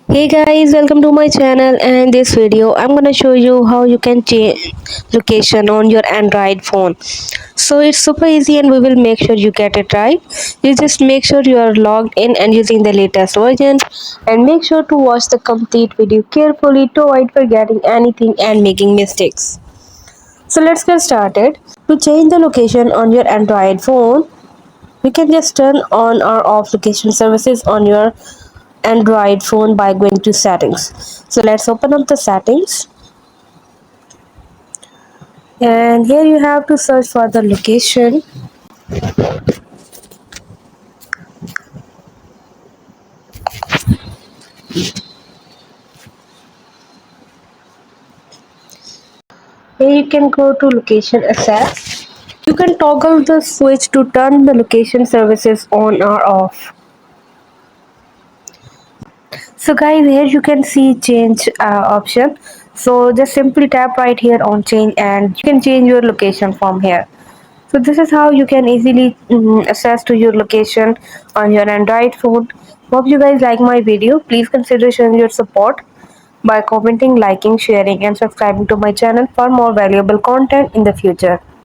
Hey guys, welcome to my channel, and in this video I'm gonna show you how you can change location on your Android phone. So it's super easy and we will make sure you get it right. You just make sure you are logged in and using the latest version, and make sure to watch the complete video carefully to avoid forgetting anything and making mistakes. So let's get started. To change the location on your Android phone, we can just turn on or off location services on your Android phone by going to settings. So let's open up the settings, and here you have to search for the location. Here you can go to location access. You can toggle the switch to turn the location services on or off. So guys, here you can see change option. So just simply tap right here on change and you can change your location from here. So this is how you can easily access to your location on your Android phone. Hope you guys like my video. Please consider showing your support by commenting, liking, sharing and subscribing to my channel for more valuable content in the future.